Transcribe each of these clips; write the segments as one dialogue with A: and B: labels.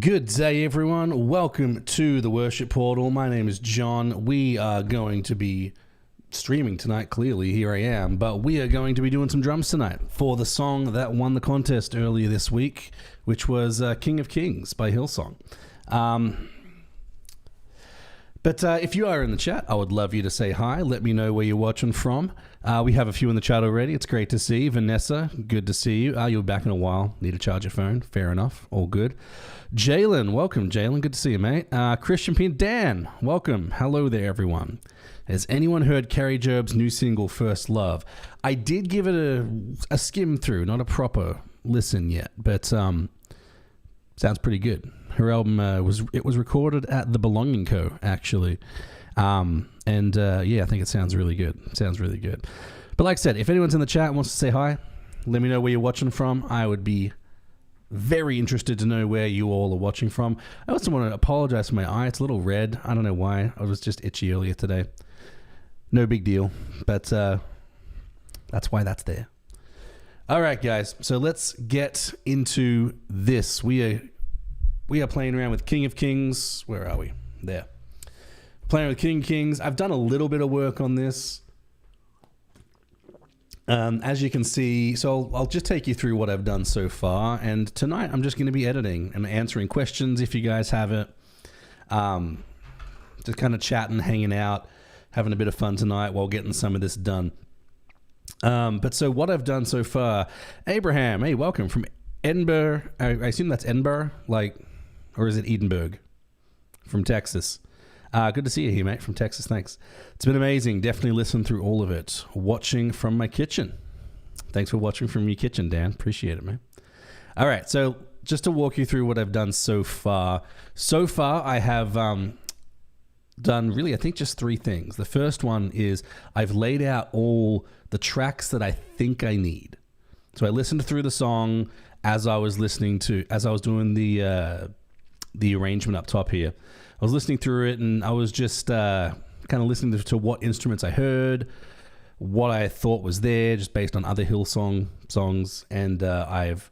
A: Good day, everyone. Welcome to the Worship Portal. My name is John. We are going to be streaming tonight. Clearly, here I am. But we are going to be doing some drums tonight for the song that won the contest earlier this week, which was King of Kings by Hillsong. But if you are in the chat, I would love you to say hi. Let me know where you're watching from. We have a few in the chat already. It's great to see. Vanessa, good to see you. You're back in a while. Need to charge your phone. Fair enough. All good. Jalen, welcome, Jalen. Good to see you, mate. Christian P. Dan, welcome. Hello there, everyone. Has anyone heard Carrie Job's new single, First Love? I did give it a skim through, not a proper listen yet, but sounds pretty good. Her album was recorded at The Belonging Co. actually, yeah, I think it sounds really good. But like I said, if anyone's in the chat and wants to say hi, let me know where you're watching from. I would be very interested to know where you all are watching from. I also want to apologize for my eye. It's a little red. I don't know why. I was just itchy earlier today. No big deal, but that's why that's there. All right, guys. So let's get into this. We are playing around with King of Kings. Where are we? There. Playing with King of Kings. I've done a little bit of work on this. As you can see, so I'll just take you through what I've done so far. And tonight I'm just going to be editing and answering questions if you guys have it. Just kind of chatting, hanging out, having a bit of fun tonight while getting some of this done. But so what I've done so far, Abraham, hey, welcome from Edinburgh. I assume that's Edinburgh, or is it Edinburgh? From Texas. Good to see you here, mate, from Texas. Thanks. It's been amazing. Definitely listened through all of it. Watching from my kitchen. Thanks for watching from your kitchen, Dan. Appreciate it, man. All right, so just to walk you through what I've done so far. So far, I have done really, I think, just three things. The first one is I've laid out all the tracks that I think I need. So I listened through the song as I was doing the arrangement up top here. I was listening through it, and I was just kind of listening to what instruments I heard, what I thought was there, just based on other Hillsong songs, and I've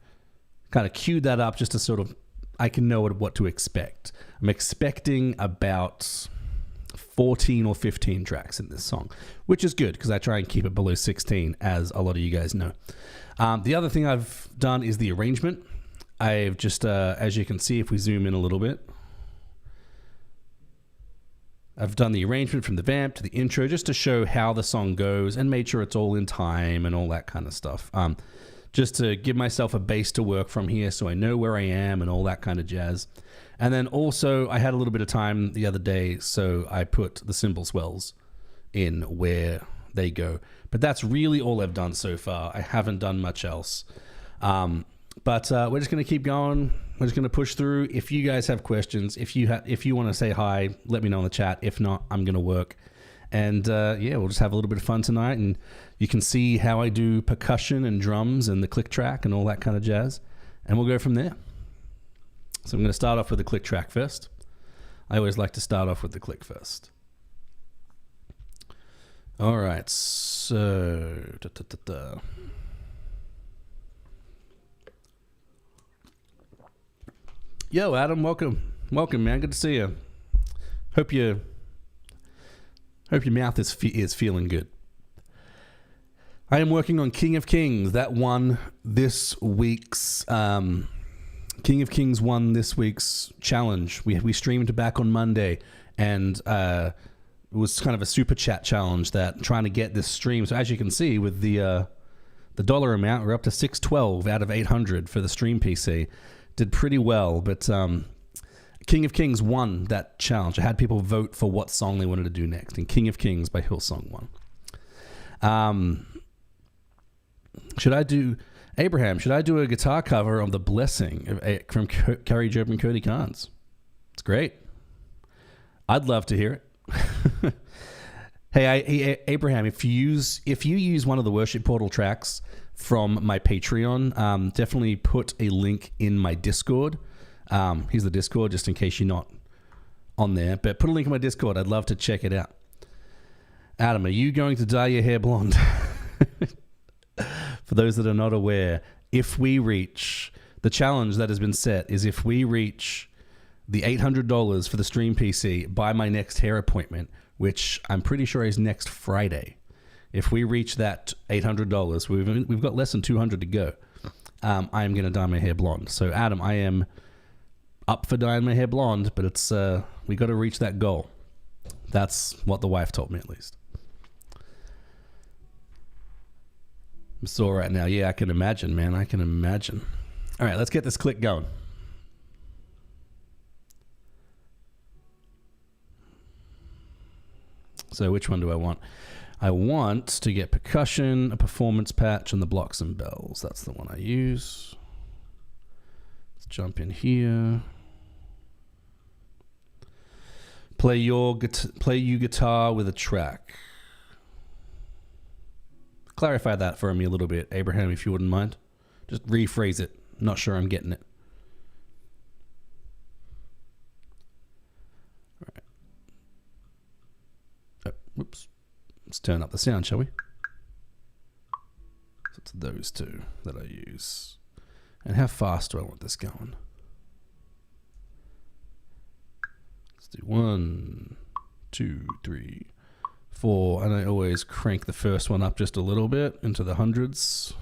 A: kind of queued that up just to sort of, I can know what to expect. I'm expecting about 14 or 15 tracks in this song, which is good because I try and keep it below 16, as a lot of you guys know. The other thing I've done is the arrangement. I've just, as you can see, if we zoom in a little bit, I've done the arrangement from the vamp to the intro just to show how the song goes and made sure it's all in time and all that kind of stuff. Just to give myself a base to work from here so I know where I am and all that kind of jazz. And then also I had a little bit of time the other day, so I put the cymbal swells in where they go. But that's really all I've done so far. I haven't done much else. But we're just going to keep going. We're just going to push through. If you guys have questions, if you want to say hi, let me know in the chat. If not, I'm going to work. And yeah, we'll just have a little bit of fun tonight. And you can see how I do percussion and drums and the click track and all that kind of jazz. And we'll go from there. So I'm going to start off with the click track first. I always like to start off with the click first. All right, so... Yo, Adam, welcome, man. Good to see you. Hope your mouth is feeling good. I am working on King of Kings. That won this week's King of Kings won this week's challenge. We streamed back on Monday, and it was kind of a super chat challenge that trying to get this stream. So as you can see, with the dollar amount, we're up to 612 out of 800 for the stream PC. Did pretty well, but King of Kings won that challenge. I had people vote for what song they wanted to do next, and King of Kings by Hillsong won. Should I do a guitar cover of The Blessing from Carrie Job and Cody Carnes? It's great. I'd love to hear it. Hey, Abraham, if you use one of the Worship Portal tracks from my Patreon, definitely put a link in my Discord. Here's the Discord, just in case you're not on there. But put a link in my Discord. I'd love to check it out. Adam, are you going to dye your hair blonde? For those that are not aware, if we reach the challenge that has been set is if we reach the $800 for the stream PC by my next hair appointment, which I'm pretty sure is next Friday. If we reach that $800, we've got less than 200 to go. I am going to dye my hair blonde. So Adam, I am up for dyeing my hair blonde, but it's we got to reach that goal. That's what the wife told me, at least. I'm sore right now. Yeah, I can imagine, man. I can imagine. All right, let's get this click going. So which one do I want? I want to get percussion, a performance patch, and the blocks and bells. That's the one I use. Let's jump in here. Play you guitar with a track. Clarify that for me a little bit, Abraham, if you wouldn't mind. Just rephrase it. Not sure I'm getting it. All right. Oh, whoops. Let's turn up the sound, shall we? So it's those two that I use. And how fast do I want this going? Let's do 1, 2, 3, 4. And I always crank the first one up just a little bit into the hundreds.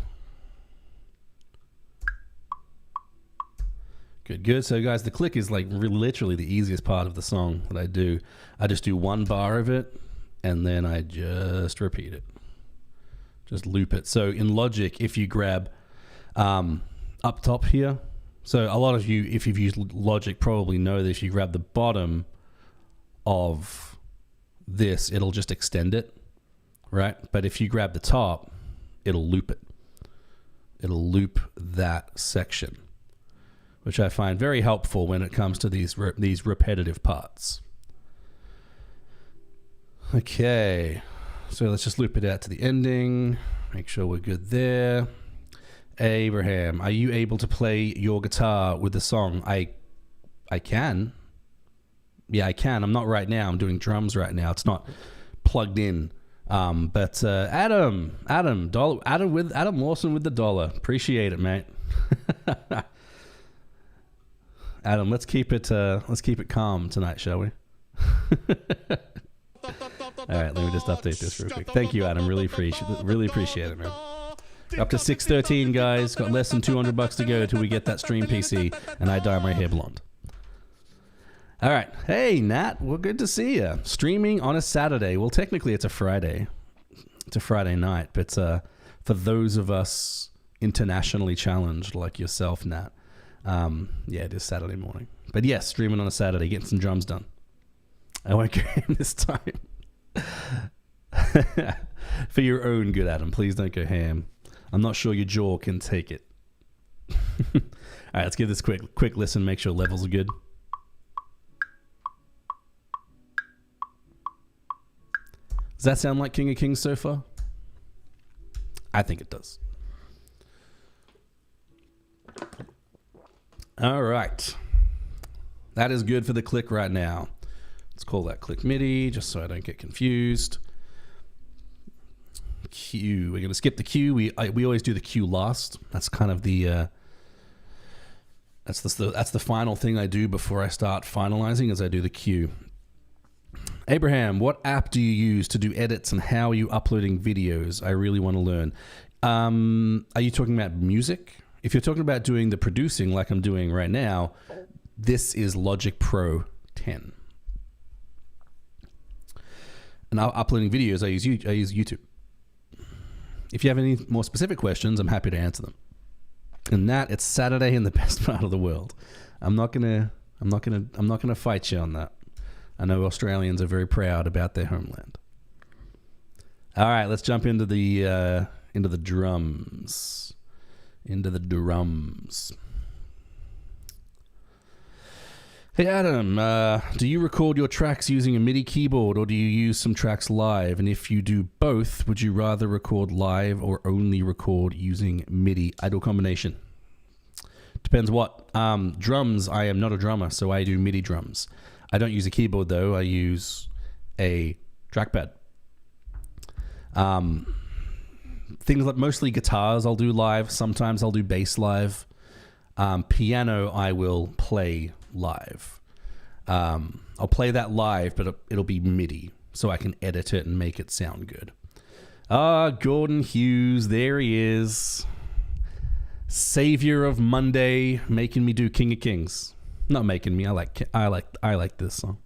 A: Good, good. So guys, the click is like literally the easiest part of the song that I do. I just do one bar of it, and then I just repeat it. Just loop it. So in Logic, if you grab up top here, so a lot of you, if you've used Logic, probably know that if you grab the bottom of this, it'll just extend it, right? But if you grab the top, it'll loop it. It'll loop that section, which I find very helpful when it comes to these repetitive parts. Okay, so let's just loop it out to the ending. Make sure we're good there. Abraham, are you able to play your guitar with the song? I can. Yeah, I can. I'm not right now. I'm doing drums right now. It's not plugged in. But Adam Lawson with the dollar. Appreciate it, mate. Adam, let's keep it calm tonight, shall we? All right, let me just update this real quick. Thank you, Adam. Really appreciate it, man. Up to 6:13, guys. Got less than $200 to go till we get that stream PC and I dye my hair blonde. All right. Hey, Nat. Well, good to see you. Streaming on a Saturday. Well, technically it's a Friday. It's a Friday night, but for those of us internationally challenged like yourself, Nat, yeah, it is Saturday morning. But yes, streaming on a Saturday, getting some drums done. I won't go ham this time. For your own good, Adam. Please don't go ham. I'm not sure your jaw can take it. All right, let's give this quick listen. Make sure levels are good. Does that sound like King of Kings so far? I think it does. All right. That is good for the click right now. Let's call that click MIDI, just so I don't get confused. Cue. We're going to skip the cue. We always do the cue last. That's kind of the that's the final thing I do before I start finalizing, is I do the cue. Abraham, what app do you use to do edits, and how are you uploading videos? I really want to learn. Are you talking about music? If you're talking about doing the producing like I'm doing right now, this is Logic Pro 10. And uploading videos, I use YouTube. If you have any more specific questions, I'm happy to answer them. And that, it's Saturday in the best part of the world. I'm not gonna fight you on that. I know Australians are very proud about their homeland. All right, let's jump into the drums. Into the drums. Hey Adam, do you record your tracks using a MIDI keyboard, or do you use some tracks live? And if you do both, would you rather record live or only record using MIDI? I do a combination. Depends what. Drums, I am not a drummer, so I do MIDI drums. I don't use a keyboard though, I use a trackpad. Things like mostly guitars I'll do live, sometimes I'll do bass live. Piano I will play live. I'll play that live, but it'll be MIDI, so I can edit it and make it sound good. Gordon Hughes, there he is. Savior of Monday, making me do King of Kings. Not making me. I like this song.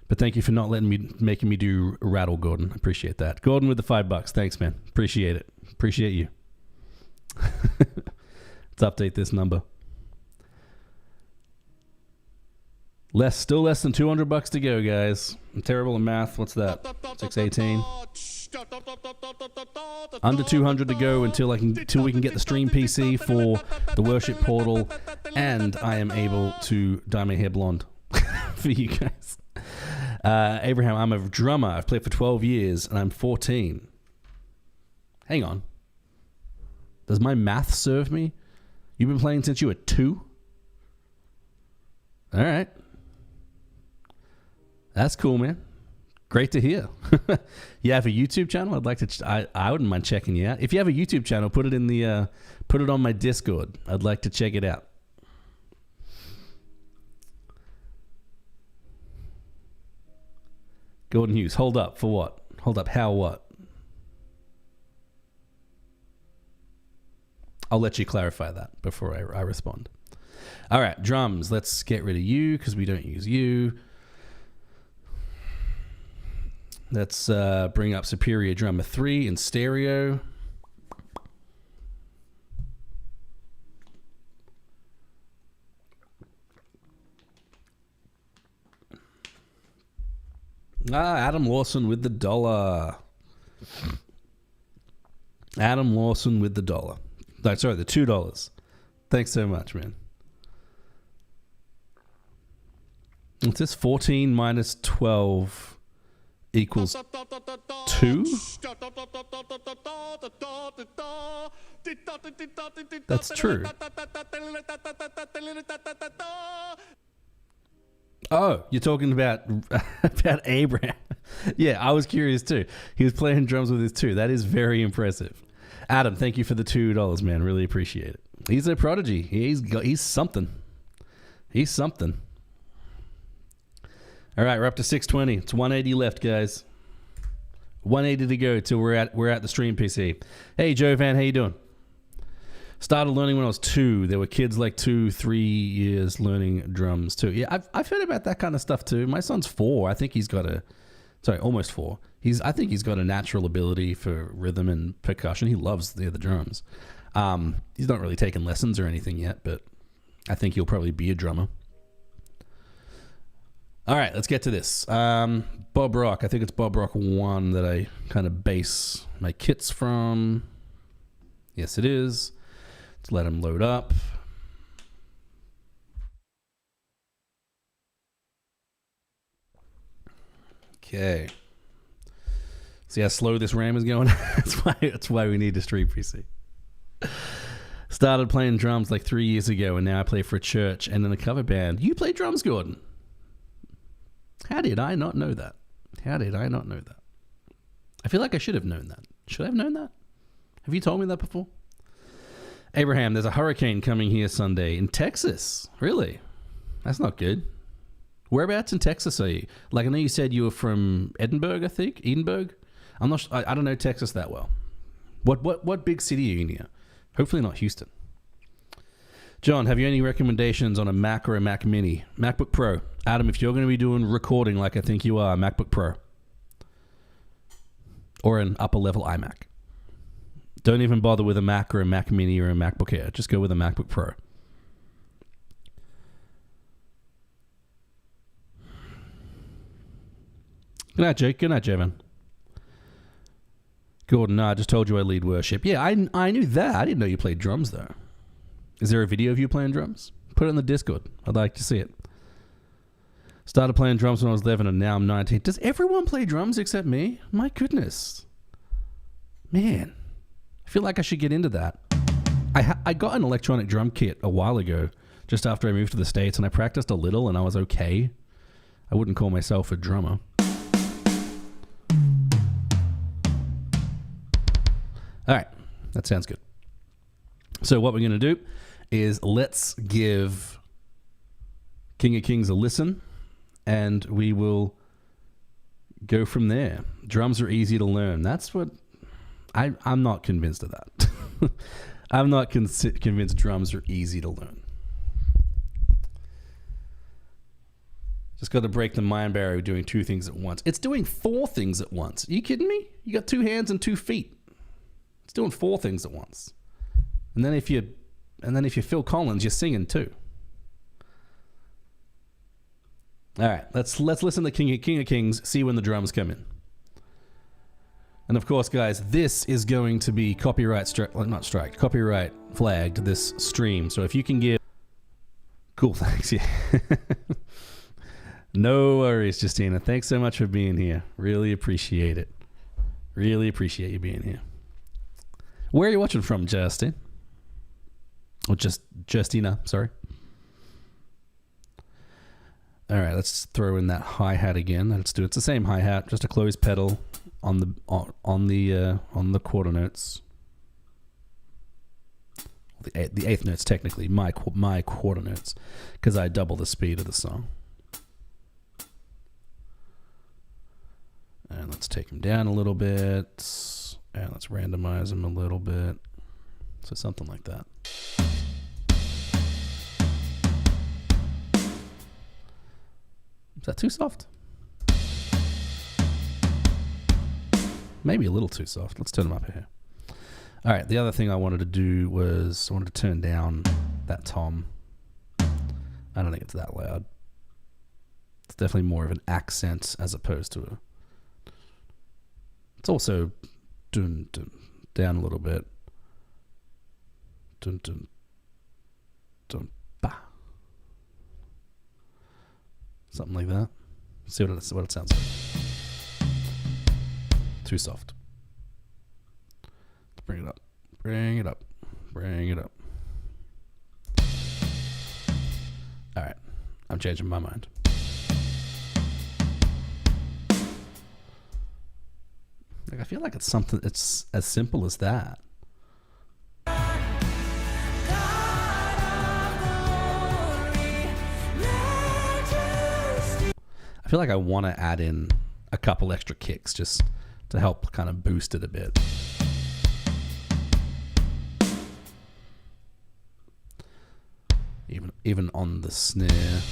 A: But thank you for not making me do Rattle, Gordon. I appreciate that. Gordon with the $5. Thanks, man. Appreciate it. Appreciate you. Let's update this number. Still less than $200 to go, guys. I'm terrible at math. What's that? 618. Under 200 to go until we can get the stream PC for the worship portal, and I am able to dye my hair blonde for you guys. Abraham, I'm a drummer. I've played for 12 years, and I'm 14. Hang on. Does my math serve me? You've been playing since you were 2? All right. That's cool, man. Great to hear. You have a YouTube channel? I'd like to. I wouldn't mind checking you out. If you have a YouTube channel, put it on my Discord. I'd like to check it out. Gordon Hughes, hold up for what? Hold up, how what? I'll let you clarify that before I respond. All right, drums. Let's get rid of you because we don't use you. Let's bring up Superior Drummer 3 in stereo. Adam Lawson with the $1. Adam Lawson with the $1. No, sorry, the $2. Thanks so much, man. What's this? 14 minus 12 equals 2? That's true. Oh, you're talking about Abraham. Yeah, I was curious too. He was playing drums with his 2. That is very impressive. Adam, thank you for the $2, man. Really appreciate it. He's a prodigy. He's something. He's something. All right, we're up to 620. It's 180 left, guys. 180 to go till we're at the stream PC. Hey, Joe Van, how you doing? Started learning when I was 2. There were kids like 2-3 years learning drums too. Yeah, I've heard about that kind of stuff too. My son's 4. I think he's got almost 4. I think he's got a natural ability for rhythm and percussion. He loves the drums. He's not really taken lessons or anything yet, but I think he'll probably be a drummer. All right, let's get to this. Bob Rock. I think it's Bob Rock 1 that I kind of base my kits from. Yes, it is. Let's let him load up. Okay. See how slow this RAM is going? That's why we need a stream PC. Started playing drums like 3 years ago, and now I play for a church and in a cover band. You play drums, Gordon? How did I not know that? I feel like I should have known that. Should I have known that? Have you told me that before? Abraham, there's a hurricane coming here Sunday in Texas. Really? That's not good. Whereabouts in Texas are you? Like, I know you said you were from Edinburgh, I think? Edinburgh? I'm not. I don't know Texas that well. What big city are you near? Hopefully not Houston. John, have you any recommendations on a Mac or a Mac Mini? MacBook Pro. Adam, if you're going to be doing recording like I think you are, MacBook Pro. Or an upper level iMac. Don't even bother with a Mac or a Mac Mini or a MacBook Air. Just go with a MacBook Pro. Good night, Jake. Good night, Javon. Gordon, no, I just told you I lead worship. Yeah, I knew that. I didn't know you played drums, though. Is there a video of you playing drums? Put it in the Discord. I'd like to see it. Started playing drums when I was 11 and now I'm 19. Does everyone play drums except me? My goodness. Man, I feel like I should get into that. I got an electronic drum kit a while ago, just after I moved to the States, and I practiced a little and I was okay. I wouldn't call myself a drummer. All right, that sounds good. So what we're going to do is let's give King of Kings a listen. and we will go from there. Drums are easy to learn. That's what I'm not convinced of that. I'm not convinced drums are easy to learn. Just got to break the mind barrier of doing 2 things at once. It's doing 4 things at once. Are you kidding me? You got 2 hands and 2 feet. It's doing 4 things at once. And then if you're Phil Collins, you're singing too. All right, let's listen to King of Kings, see when the drums come in. And of course, guys, this is going to be copyright flagged, this stream. So if you can give... Cool, thanks, yeah. No worries, Justina. Thanks so much for being here. Really appreciate it. Really appreciate you being here. Where are you watching from, Justin? Or Justina, sorry. All right, let's throw in that hi-hat again. Let's do it. It's the same hi-hat, just a closed pedal on the quarter notes. The eighth notes, technically, my quarter notes, because I double the speed of the song. And let's take them down a little bit, and let's randomize them a little bit. So something like that. Is that too soft? Maybe a little too soft. Let's turn them up here. All right, the other thing I wanted to do was I wanted to turn down that tom. I don't think it's that loud. It's definitely more of an accent as opposed to a... It's also dun, dun, down a little bit. Dun, dun, dun, ba. Something like that. See what it sounds like. Too soft. Let's bring it up. Bring it up. Bring it up. All right. I'm changing my mind. Like, I feel like it's as simple as that. I feel like I want to add in a couple extra kicks just to help kind of boost it a bit. Even on the snare.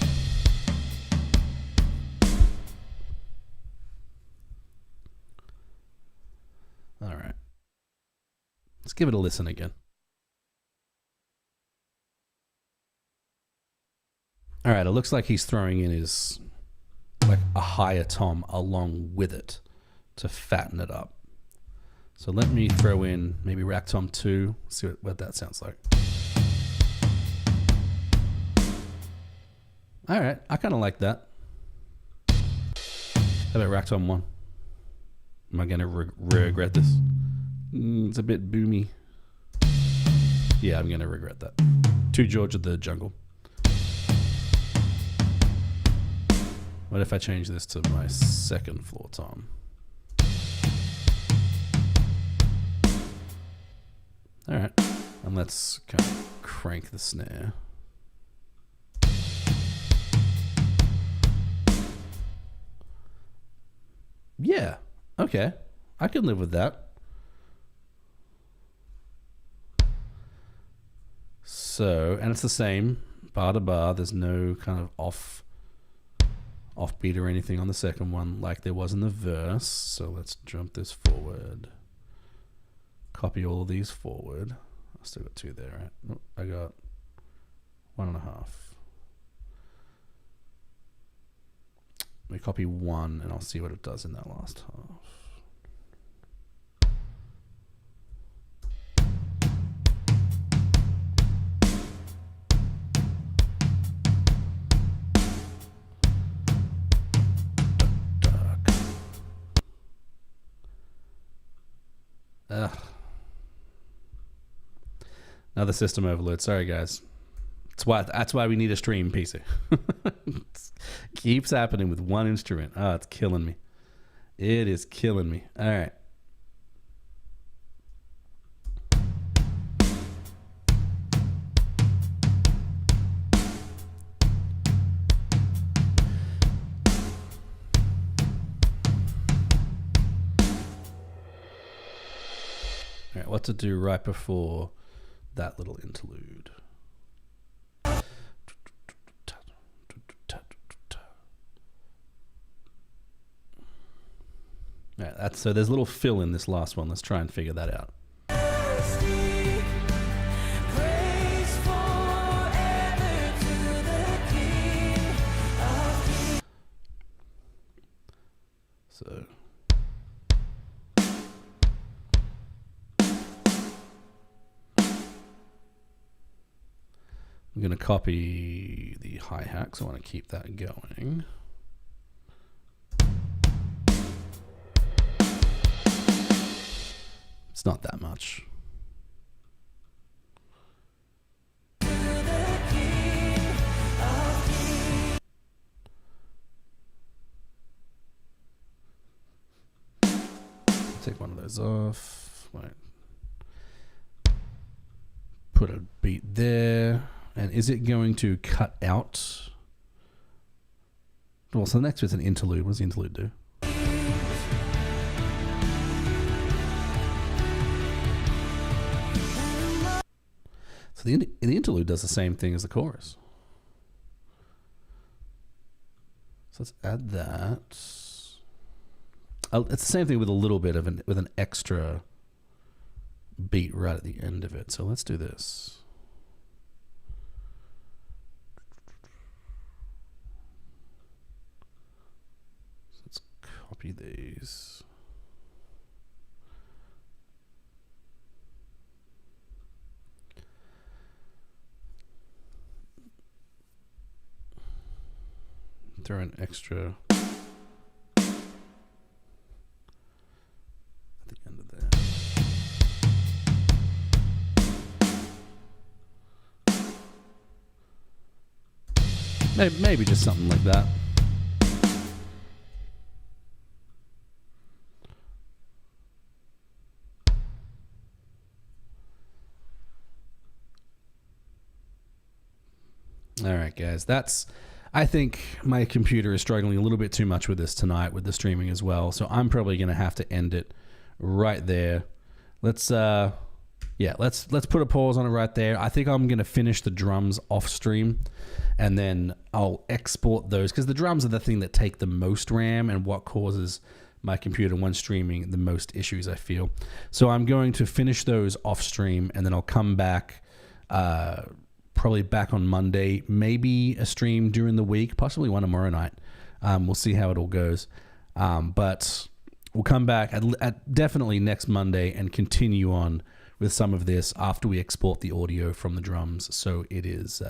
A: All right. Let's give it a listen again. All right, it looks like he's throwing in his like a higher tom along with it to fatten it up. So let me throw in maybe rack tom 2, see what that sounds like. All right, I kind of like that. How about rack tom 1? Am I going to regret this? It's a bit boomy. Yeah, I'm going to regret that. To George of the Jungle. What if I change this to my second floor tom? All right. And let's kind of crank the snare. Yeah. Okay. I can live with that. So, and it's the same bar to bar. There's no kind of offbeat or anything on the second one like there was in the verse. So let's jump this forward. Copy all of these forward. I still got 2 there, right? Oh, I got 1.5. Let me copy 1 and I'll see what it does in that last half. Another system overload. Sorry, guys. That's why we need a stream, PC. Keeps happening with one instrument. Oh, it's killing me. It is killing me. All right. what to do right before that little interlude. Yeah, so there's a little fill in this last one. Let's try and figure that out. So I'm going to copy the hi-hat because I want to keep that going. It's not that much. Take one of those off. Right. Put a beat there. And is it going to cut out? Well, so the next bit's an interlude. What does the interlude do? So the interlude does the same thing as the chorus. So let's add that. It's the same thing with a little bit of with an extra beat right at the end of it. So let's do this. Let's copy these. Throw an extra at the end of there. Maybe just something like that. All right, guys, I think my computer is struggling a little bit too much with this tonight with the streaming as well. So I'm probably going to have to end it right there. Let's put a pause on it right there. I think I'm going to finish the drums off stream and then I'll export those because the drums are the thing that take the most RAM and what causes my computer when streaming the most issues, I feel. So I'm going to finish those off stream and then I'll come back probably back on Monday, maybe a stream during the week, possibly one tomorrow night. We'll see how it all goes. But we'll come back at definitely next Monday and continue on with some of this after we export the audio from the drums. So it is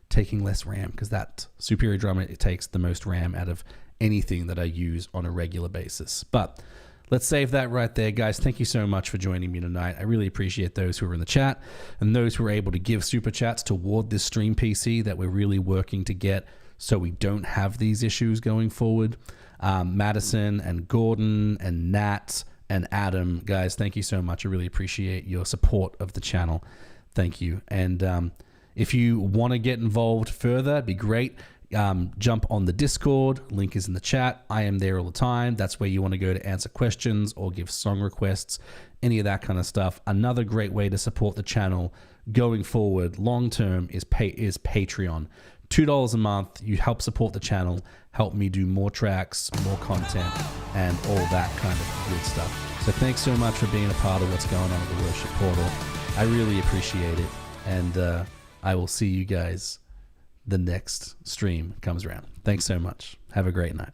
A: taking less RAM because that Superior Drummer, it takes the most RAM out of anything that I use on a regular basis. But let's save that right there, guys. Thank you so much for joining me tonight. I really appreciate those who were in the chat and those who were able to give super chats toward this stream PC that we're really working to get so we don't have these issues going forward. Madison and Gordon and Nat and Adam, guys, thank you so much. I really appreciate your support of the channel. Thank you. And if you want to get involved further, it'd be great. Jump on the Discord, link is in the chat. I am there all the time. That's where you want to go to answer questions or give song requests, any of that kind of stuff. Another great way to support the channel going forward long term is Patreon. $2 a month, you help support the channel, help me do more tracks, more content, and all that kind of good stuff. So thanks so much for being a part of what's going on at the Worship Portal. I really appreciate it, and I will see you guys the next stream comes around. Thanks so much. Have a great night.